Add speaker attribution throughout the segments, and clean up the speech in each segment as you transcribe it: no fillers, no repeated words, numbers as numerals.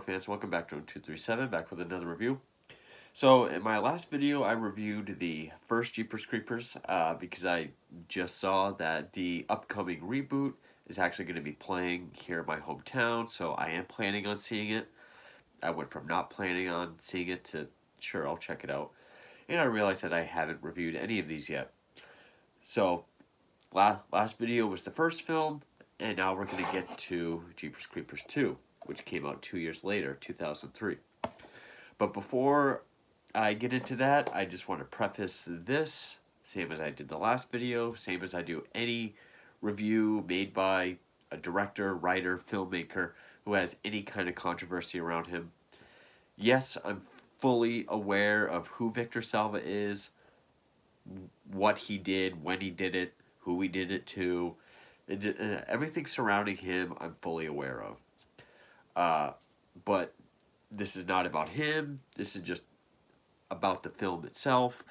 Speaker 1: fans, welcome back to 237, back with another review. So in my last video, I reviewed the first Jeepers Creepers because I just saw that the upcoming reboot is actually going to be playing here in my hometown, so I am planning on seeing it. I went from not planning on seeing it to, sure, I'll check it out. And I realized that I haven't reviewed any of these yet. So last video was the first film, and now we're going to get to Jeepers Creepers 2, which came out 2 years later, 2003. But before I get into that, I just want to preface this, same as I did the last video, same as I do any review made by a director, writer, filmmaker who has any kind of controversy around him. Yes, I'm fully aware of who Victor Salva is, what he did, when he did it, who he did it to. Everything surrounding him, I'm fully aware of. But this is not about him. This is just about the film itself.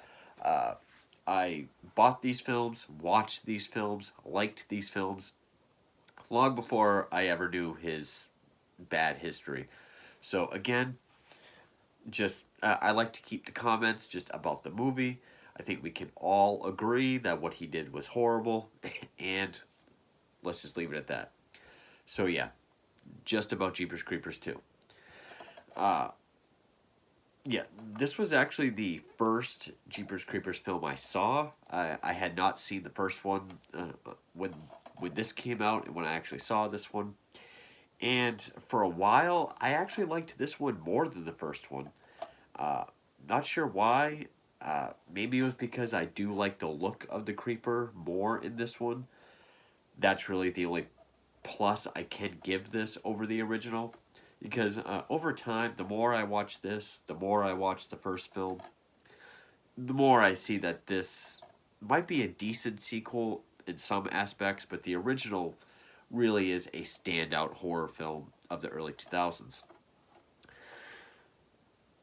Speaker 1: I bought these films, watched these films, liked these films long before I ever knew his bad history. So again, just I like to keep the comments just about the movie. I think we can all agree that what he did was horrible, and let's just leave it at that. So yeah, just about Jeepers Creepers 2. Yeah, this was actually the first Jeepers Creepers film I saw. I had not seen the first one when this came out and when I actually saw this one. And for a while, I actually liked this one more than the first one. Not sure why. Maybe it was because I do like the look of the Creeper more in this one. That's really the only plus I can give this over the original. Because over time, the more I watch this, the more I watch the first film, the more I see that this might be a decent sequel in some aspects, but the original really is a standout horror film of the early 2000s.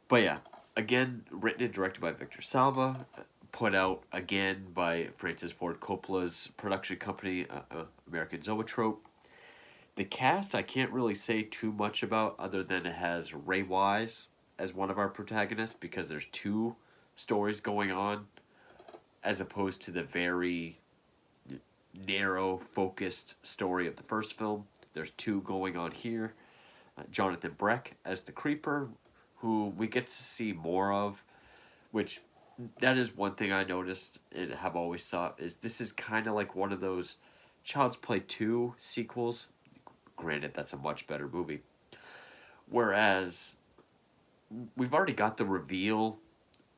Speaker 1: But yeah, again, written and directed by Victor Salva, put out again by Francis Ford Coppola's production company, American Zoetrope. The cast I can't really say too much about other than it has Ray Wise as one of our protagonists because there's two stories going on as opposed to the very narrow focused story of the first film. There's two going on here. Jonathan Breck as the Creeper, who we get to see more of, which that is one thing I noticed and have always thought is this is kind of like one of those Child's Play 2 sequels. Granted, that's a much better movie. Whereas we've already got the reveal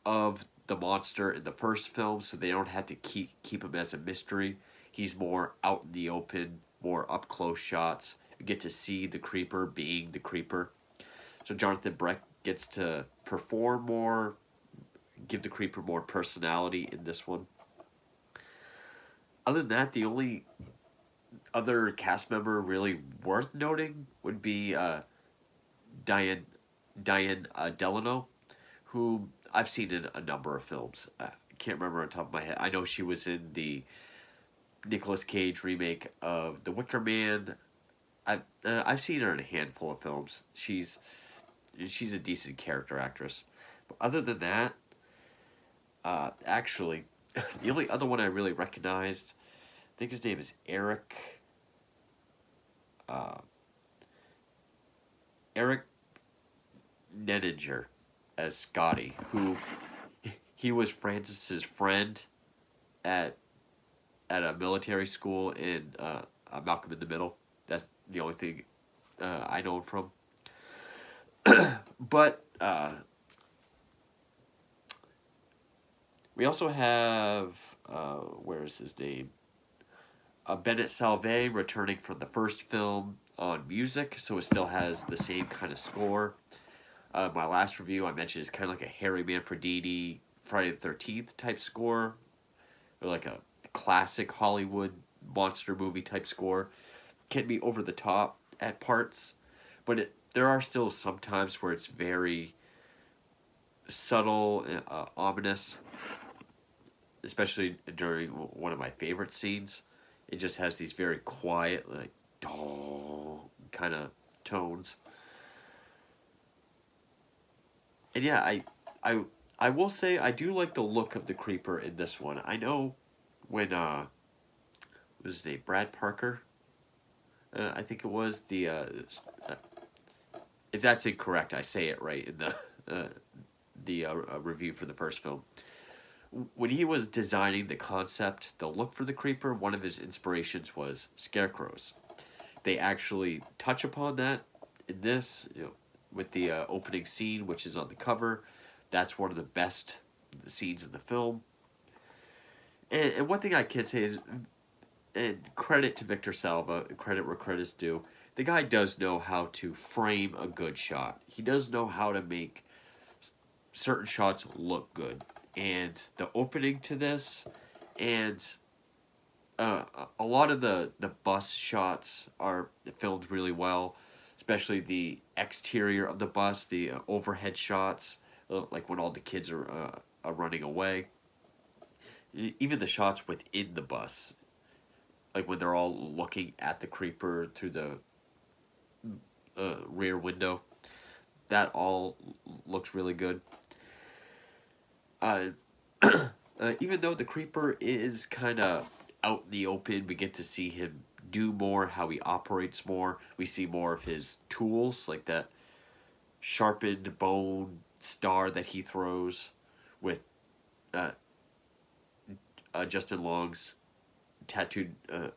Speaker 1: of the monster in the first film, so they don't have to keep him as a mystery. He's more out in the open, more up close shots. You get to see the Creeper being the Creeper. So Jonathan Breck gets to perform more, give the Creeper more personality in this one. Other than that, the only other cast member really worth noting would be Diane Delano, who I've seen in a number of films. I can't remember on top of my head. I know she was in the Nicolas Cage remake of The Wicker Man. I've seen her in a handful of films. She's a decent character actress. But other than that, actually, the only other one I really recognized, I think his name is Eric. Eric Nedinger as Scotty, who he was Francis's friend at a military school in Malcolm in the Middle. That's the only thing I know him from. But we also have where is his name? Bennett Salve returning from the first film on music, so it still has the same kind of score. My last review I mentioned is kind of like a Harry Manfredini Friday the 13th type score, or like a classic Hollywood monster movie type score. Can be over the top at parts, but there are still some times where it's very subtle, ominous, especially during one of my favorite scenes. It just has these very quiet, like, kind of tones. And yeah, I I will say I do like the look of the creeper in this one. I know when what was his name, Brad Parker, I think it was uh, if that's incorrect, I say it right in the review for the first film. When he was designing the concept, the look for the creeper, one of his inspirations was scarecrows. They actually touch upon that in this, with the opening scene, which is on the cover. That's one of the best scenes in the film. And one thing I can say is, and credit to Victor Salva, credit where credit's due, the guy does know how to frame a good shot. He does know how to make certain shots look good. And the opening to this, and a lot of the bus shots are filmed really well, especially the exterior of the bus, the overhead shots, like when all the kids are running away. Even the shots within the bus, like when they're all looking at the creeper through the rear window, that all looks really good. Uh, even though the creeper is kind of out in the open, we get to see him do more, how he operates more. We see more of his tools, like that sharpened bone star that he throws with uh, Justin Long's tattooed a,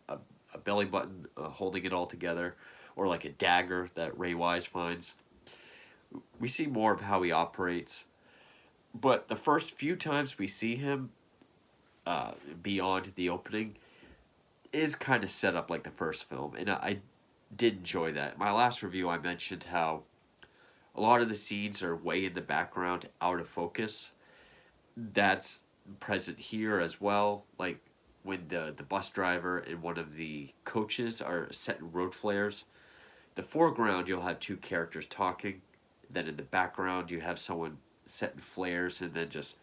Speaker 1: a belly button holding it all together, or like a dagger that Ray Wise finds. We see more of how he operates, but the first few times we see him beyond the opening is kind of set up like the first film, and I did enjoy that. My last review, I mentioned how a lot of the scenes are way in the background, out of focus. That's present here as well. Like when the bus driver and one of the coaches are setting road flares. The foreground, you'll have two characters talking. Then in the background, you have someone setting flares, and then just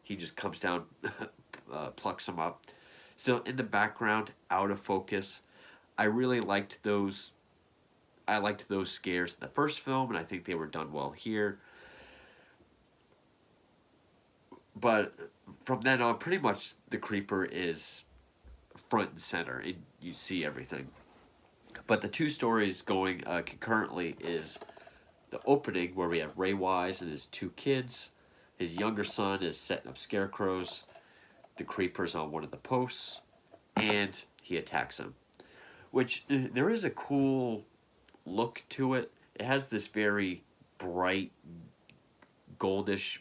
Speaker 1: he just comes down, plucks them up. So in the background, out of focus. I really liked those. I liked those scares in the first film, and I think they were done well here. But from then on, pretty much the creeper is front and center, and you see everything. But the two stories going concurrently is the opening, where we have Ray Wise and his two kids. His younger son is setting up scarecrows. The creeper's on one of the posts, and he attacks him. Which there is a cool look to it. It has this very bright, goldish,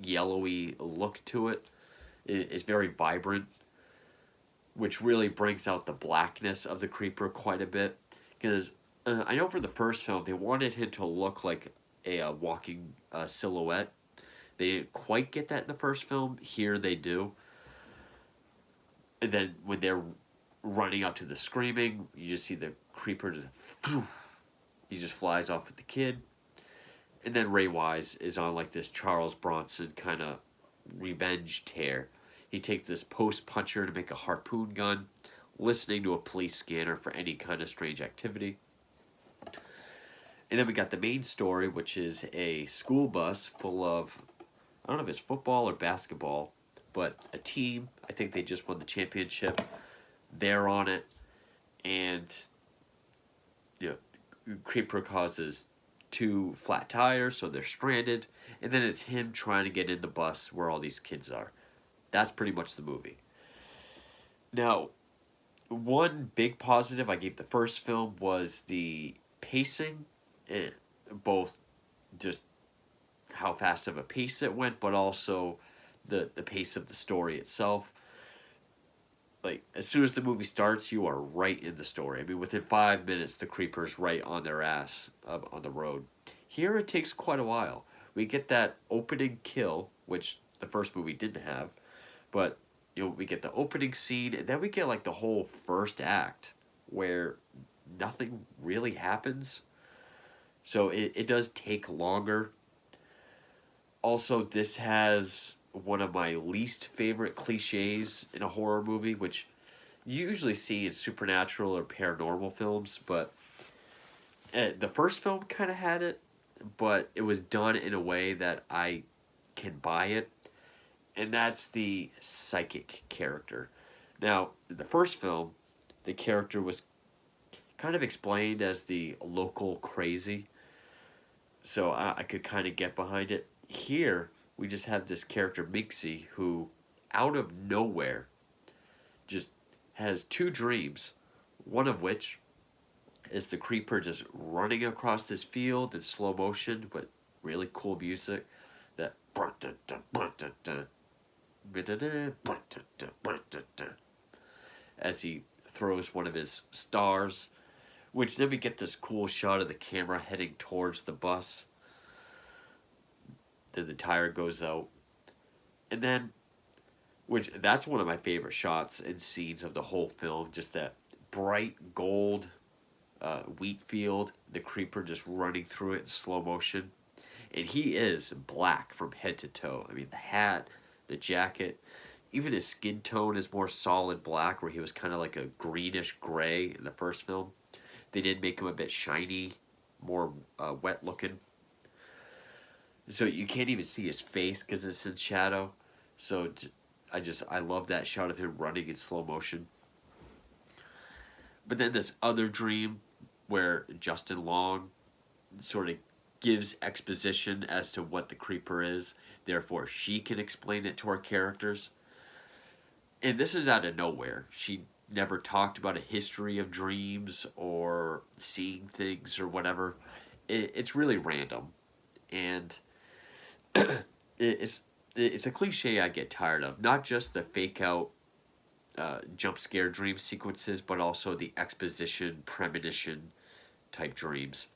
Speaker 1: yellowy look to it. It's very vibrant, which really brings out the blackness of the creeper quite a bit. Because I know for the first film, they wanted him to look like a walking silhouette. They didn't quite get that in the first film. Here they do. And then when they're running up to the screaming, you just see the creeper just, he just flies off with the kid. And then Ray Wise is on like this Charles Bronson kind of revenge tear. He takes this post puncher to make a harpoon gun, listening to a police scanner for any kind of strange activity. And then we got the main story, which is a school bus full of, I don't know if it's football or basketball, but a team. I think they just won the championship. They're on it, and Creeper causes two flat tires, so they're stranded, and then it's him trying to get in the bus where all these kids are. That's pretty much the movie. Now, one big positive I gave the first film was the pacing, both just how fast of a pace it went, but also the pace of the story itself. Like, as soon as the movie starts, you are right in the story. I mean, within 5 minutes, the creeper's right on their ass on the road. Here, it takes quite a while. We get that opening kill, which the first movie didn't have, but we get the opening scene, and then we get like the whole first act where nothing really happens. So it does take longer. Also, this has one of my least favorite cliches in a horror movie, which you usually see in supernatural or paranormal films, but the first film kind of had it. but it was done in a way that I can buy it, and that's the psychic character. Now, in the first film, the character was kind of explained as the local crazy, so I could kind of get behind it. Here, we just have this character, Mixie, who, out of nowhere, just has two dreams, one of which is the creeper just running across this field in slow motion, but really cool music. That as he throws one of his stars, which then we get this cool shot of the camera heading towards the bus. Then the tire goes out, and then, which that's one of my favorite shots and scenes of the whole film. Just that bright gold wheat field, the creeper just running through it in slow motion, and he is black from head to toe. I mean, the hat, the jacket, even his skin tone is more solid black, where he was kind of like a greenish gray in the first film. They did make him a bit shiny, more wet looking. So you can't even see his face because it's in shadow. So I love that shot of him running in slow motion. But then this other dream where Justin Long sort of gives exposition as to what the creeper is. Therefore, she can explain it to our characters. And this is out of nowhere. She never talked about a history of dreams or seeing things or whatever. It's really random. And it's it's a cliche I get tired of. Not just the fake out jump scare dream sequences, but also the exposition, premonition type dreams.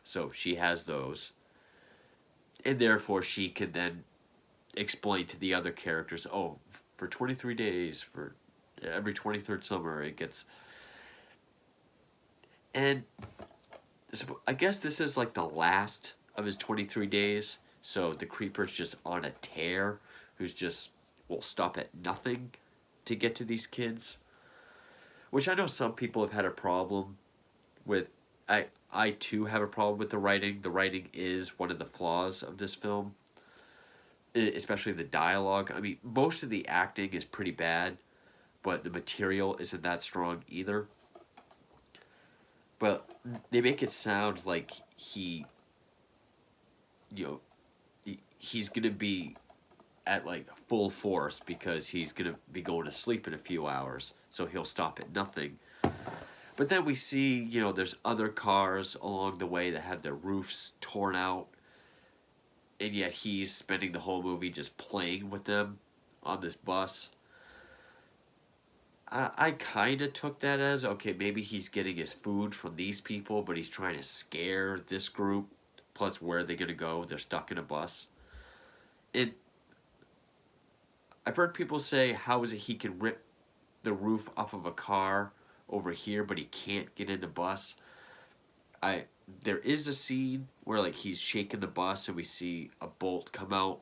Speaker 1: So she has those, and therefore she can then explain to the other characters, oh, for 23 days, for every 23rd summer, it gets. And so I guess this is like the last of his 23 days. So the creeper's just on a tear, who's just will stop at nothing to get to these kids. Which I know some people have had a problem with. I too have a problem with the writing. The writing is one of the flaws of this film, especially the dialogue. I mean, most of the acting is pretty bad, but the material isn't that strong either. But they make it sound like you know, he's gonna be at like full force because he's gonna be going to sleep in a few hours, so he'll stop at nothing. But then we see, there's other cars along the way that have their roofs torn out, and yet he's spending the whole movie just playing with them on this bus. I kind of took that as, okay, maybe he's getting his food from these people, but he's trying to scare this group. Plus, where are they going to go? They're stuck in a bus. And I've heard people say, how is it he can rip the roof off of a car over here, but he can't get in the bus? There is a scene where like he's shaking the bus and we see a bolt come out,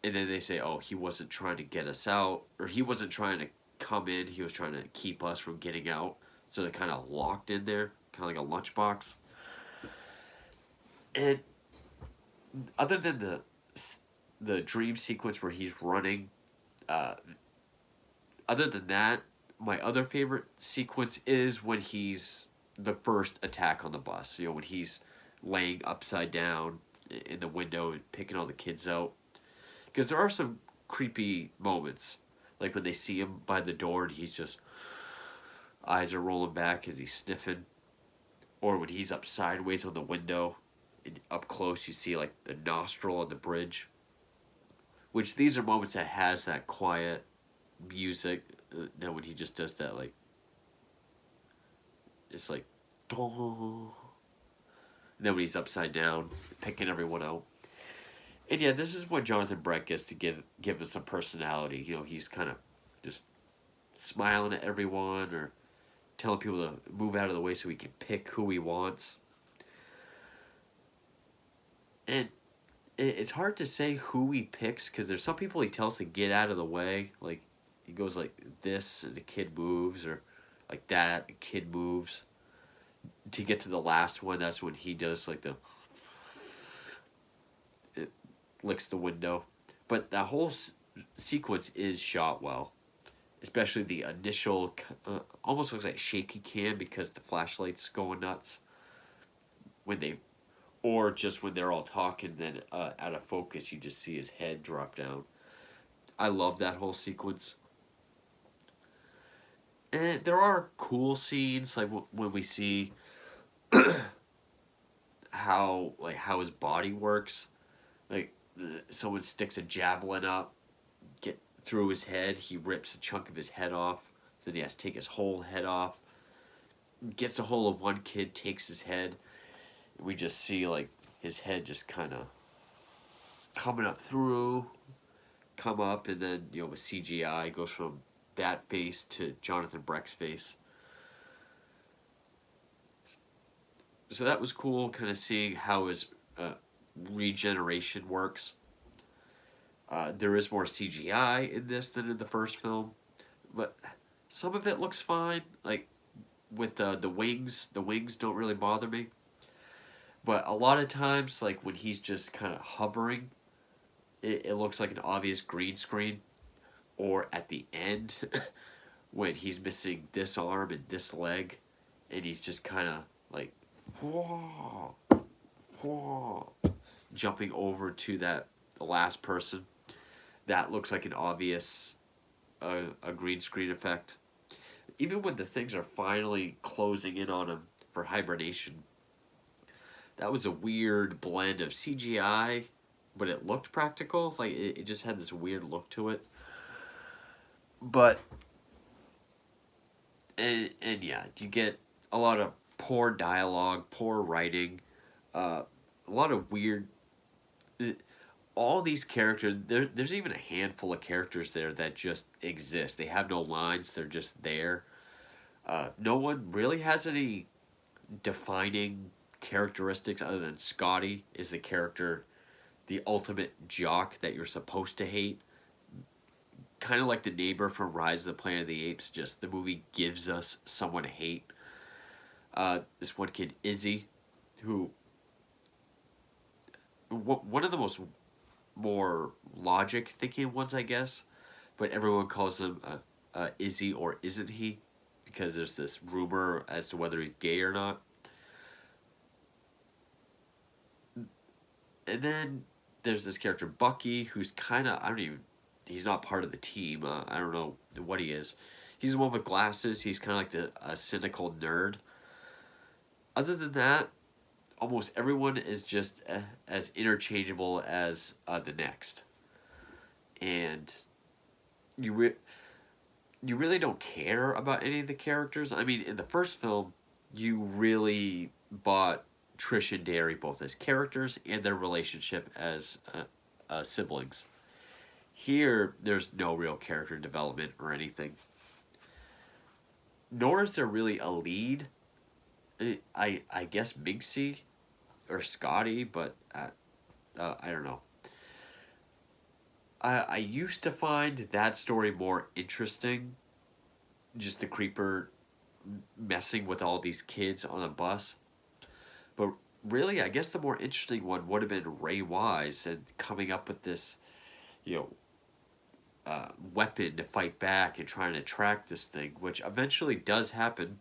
Speaker 1: and then they say, oh, he wasn't trying to get us out, or he wasn't trying to come in, he was trying to keep us from getting out. So they're kind of locked in there, kind of like a lunchbox. And other than the dream sequence where he's running, other than that, my other favorite sequence is when he's the first attack on the bus. When he's laying upside down in the window and picking all the kids out. Because there are some creepy moments, like when they see him by the door and he's just eyes are rolling back as he's sniffing, or when he's up sideways on the window, and up close you see like the nostril on the bridge. Which these are moments that has that quiet music. Then when he just does that, like it's like, and then when he's upside down, picking everyone out. And yeah, this is when Jonathan Brett gets to give us some personality. He's kind of just smiling at everyone or telling people to move out of the way so he can pick who he wants. And it's hard to say who he picks because there's some people he tells to get out of the way. Like, he goes like this and the kid moves, or like that, the kid moves. To get to the last one, that's when he does like the licks the window. But that whole sequence is shot well, especially the initial, almost looks like shaky cam because the flashlight's going nuts when they, or just when they're all talking, then out of focus you just see his head drop down. I love that whole sequence. And there are cool scenes like when we see how his body works. Like someone sticks a javelin up, get through his head. He rips a chunk of his head off. Then he has to take his whole head off. Gets a hold of one kid, takes his head. We just see like his head just kind of coming up through, come up, and then with CGI goes from that face to Jonathan Breck's face. So that was cool, kind of seeing how his regeneration works. There is more CGI in this than in the first film, but some of it looks fine. Like with the wings don't really bother me. But a lot of times, like when he's just kind of hovering, it looks like an obvious green screen. Or at the end, when he's missing this arm and this leg, and he's just kind of like, whoa, whoa, jumping over to the last person. That looks like an obvious a green screen effect. Even when the things are finally closing in on him for hibernation, that was a weird blend of CGI, but it looked practical. Like it just had this weird look to it. But and yeah, you get a lot of poor dialogue, poor writing, a lot of weird. All these characters, there's even a handful of characters there that just exist. They have no lines; they're just there. No one really has any defining characteristics other than Scotty is the character, the ultimate jock that you're supposed to hate. Kind of like the neighbor from Rise of the Planet of the Apes, just the movie gives us someone to hate. This one kid, Izzy, who one of the more logic thinking ones, I guess, but everyone calls him Izzy or isn't he, because there's this rumor as to whether he's gay or not. And then there's this character Bucky, who's kind of he's not part of the team. I don't know what he is. He's the one with glasses. He's kind of like a cynical nerd. Other than that, almost everyone is just as interchangeable as the next. And you really don't care about any of the characters. I mean, in the first film, you really bought Trish and Derry both as characters and their relationship as siblings. Here, there's no real character development or anything. Nor is there really a lead. I guess Minxie or Scotty, but I don't know. I used to find that story more interesting. Just the creeper messing with all these kids on a bus. But really, I guess the more interesting one would have been Ray Wise and coming up with this, you know, weapon to fight back and trying to track this thing, which eventually does happen.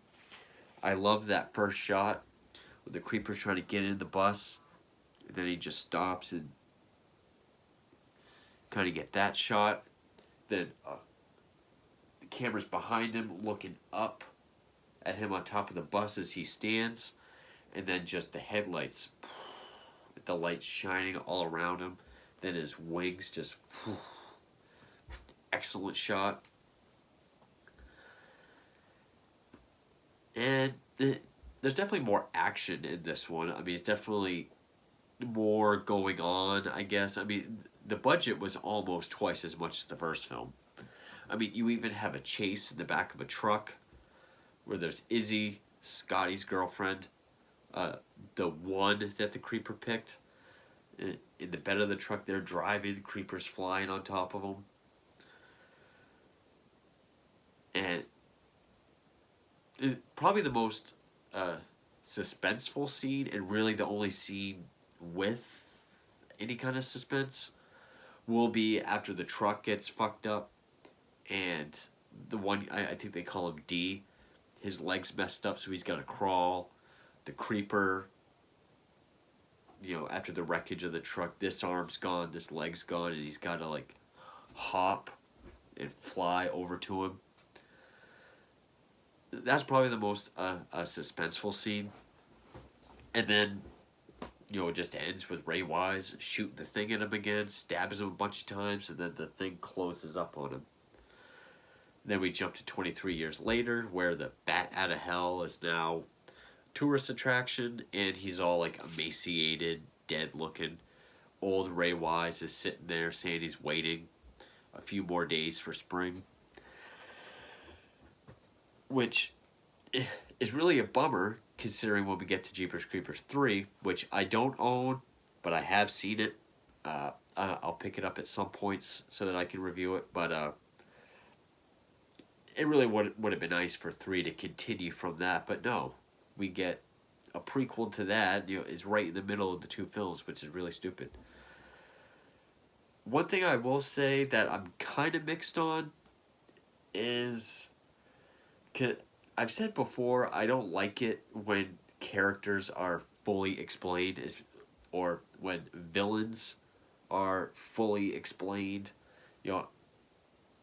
Speaker 1: I love that first shot when the creeper's trying to get in the bus, and then he just stops and kind of get that shot. Then the camera's behind him, looking up at him on top of the bus as he stands, and then just the headlights, the lights shining all around him. Then his wings just. Excellent shot. And there's definitely more action in this one. I mean, it's definitely more going on, I guess. I mean, the budget was almost twice as much as the first film. I mean, you even have a chase in the back of a truck where there's Izzy, Scotty's girlfriend, the one that the creeper picked. In the bed of the truck, they're driving, creepers flying on top of them. And probably the most suspenseful scene, and really the only scene with any kind of suspense will be after the truck gets fucked up, and the one I think they call him D, his legs messed up, so he's got to crawl. The creeper, after the wreckage of the truck, this arm's gone, this leg's gone, and he's got to like hop and fly over to him. That's probably the most suspenseful scene. And then, it just ends with Ray Wise shooting the thing at him again, stabs him a bunch of times, and then the thing closes up on him. Then we jump to 23 years later, where the Bat Out of Hell is now tourist attraction, and he's all like emaciated, dead looking. Old Ray Wise is sitting there saying he's waiting a few more days for spring, which is really a bummer considering when we get to Jeepers Creepers 3, which I don't own, but I have seen it. I'll pick it up at some points so that I can review it, but it really would have been nice for 3 to continue from that, but no. We get a prequel to that, it's right in the middle of the two films, which is really stupid. One thing I will say that I'm kind of mixed on is, I've said before, I don't like it when characters are fully explained, or when villains are fully explained.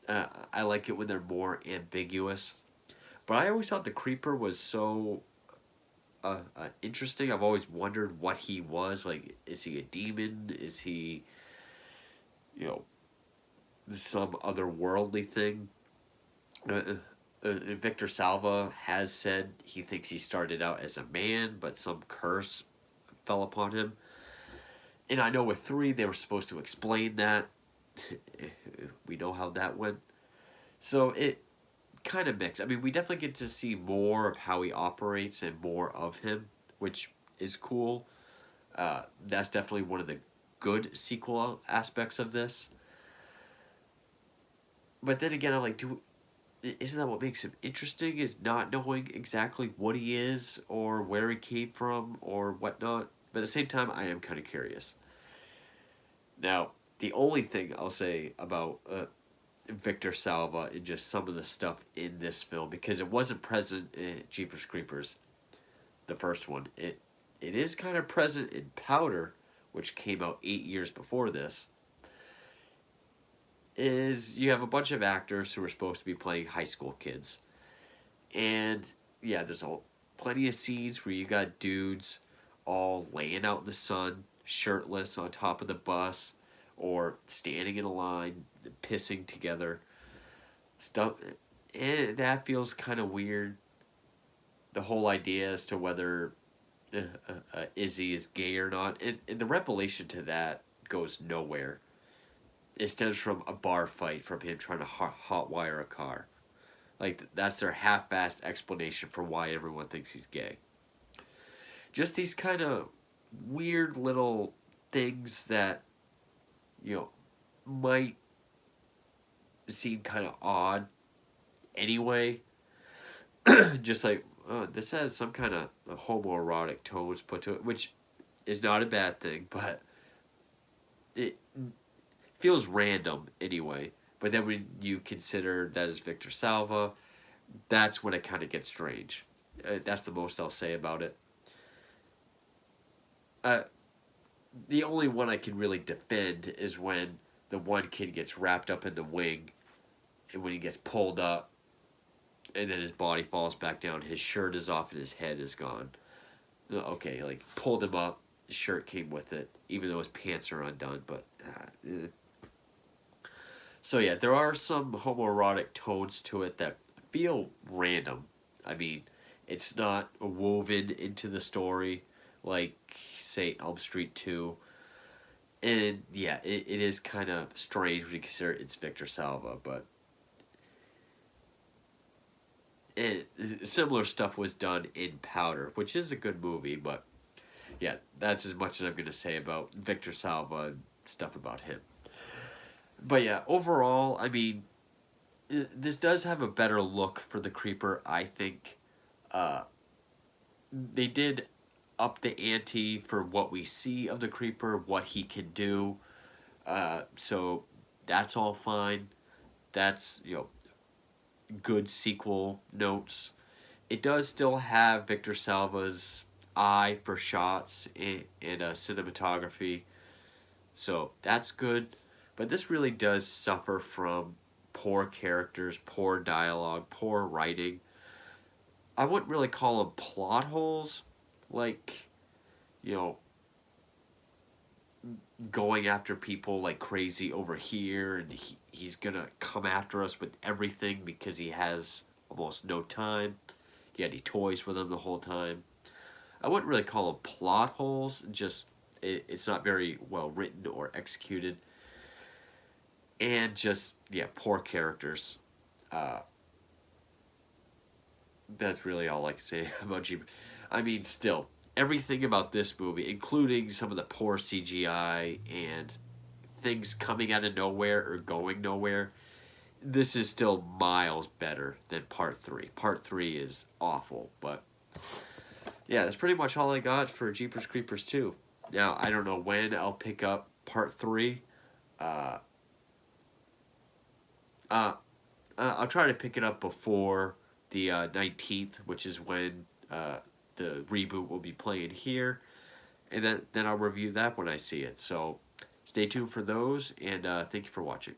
Speaker 1: I like it when they're more ambiguous. But I always thought the Creeper was so interesting. I've always wondered what he was. Like, is he a demon? Is he, some otherworldly thing? Victor Salva has said he thinks he started out as a man, but some curse fell upon him. And I know with 3, they were supposed to explain that. We know how that went. So it kind of mixed. I mean, we definitely get to see more of how he operates and more of him, which is cool. That's definitely one of the good sequel aspects of this. But then again, I'm like, isn't that what makes him interesting? Is not knowing exactly what he is or where he came from or whatnot. But at the same time, I am kind of curious. Now, the only thing I'll say about Victor Salva and just some of the stuff in this film, because it wasn't present in Jeepers Creepers, the first one. It is kind of present in Powder, which came out 8 years before this. Is you have a bunch of actors who are supposed to be playing high school kids, and yeah, there's plenty of scenes where you got dudes all laying out in the sun, shirtless on top of the bus, or standing in a line, pissing together, stuff, and that feels kind of weird. The whole idea as to whether Izzy is gay or not, and the revelation to that goes nowhere. It stems from a bar fight, from him trying to hotwire a car. Like, that's their half-assed explanation for why everyone thinks he's gay. Just these kind of weird little things that, might seem kind of odd anyway. Just like, this has some kind of homoerotic tones put to it, which is not a bad thing, but it feels random anyway. But then when you consider that as Victor Salva, that's when it kind of gets strange. That's the most I'll say about it. The only one I can really defend is when the one kid gets wrapped up in the wing, and when he gets pulled up, and then his body falls back down, his shirt is off and his head is gone. Okay, like, pulled him up, his shirt came with it, even though his pants are undone, but... So yeah, there are some homoerotic tones to it that feel random. I mean, it's not woven into the story like, say, Elm Street 2. And yeah, it is kind of strange when you consider it's Victor Salva, but similar stuff was done in Powder, which is a good movie, but yeah, that's as much as I'm going to say about Victor Salva and stuff about him. But yeah, overall, I mean, this does have a better look for the Creeper, I think. They did up the ante for what we see of the Creeper, what he can do. So that's all fine. That's, good sequel notes. It does still have Victor Salva's eye for shots and cinematography, so that's good. But this really does suffer from poor characters, poor dialogue, poor writing. I wouldn't really call them plot holes, like, you know, going after people like crazy over here, and he's gonna come after us with everything because he has almost no time. Yet he toys with them the whole time. I wouldn't really call them plot holes, just it's not very well written or executed. And just, yeah, poor characters. Uh, that's really all I can say about Jeep. I mean, still, everything about this movie, including some of the poor CGI and things coming out of nowhere or going nowhere, this is still miles better than Part 3. Part 3 is awful, but yeah, that's pretty much all I got for Jeepers Creepers 2. Now, I don't know when I'll pick up Part 3. Uh, I'll try to pick it up before the 19th, which is when the reboot will be playing here. And then I'll review that when I see it. So stay tuned for those, and thank you for watching.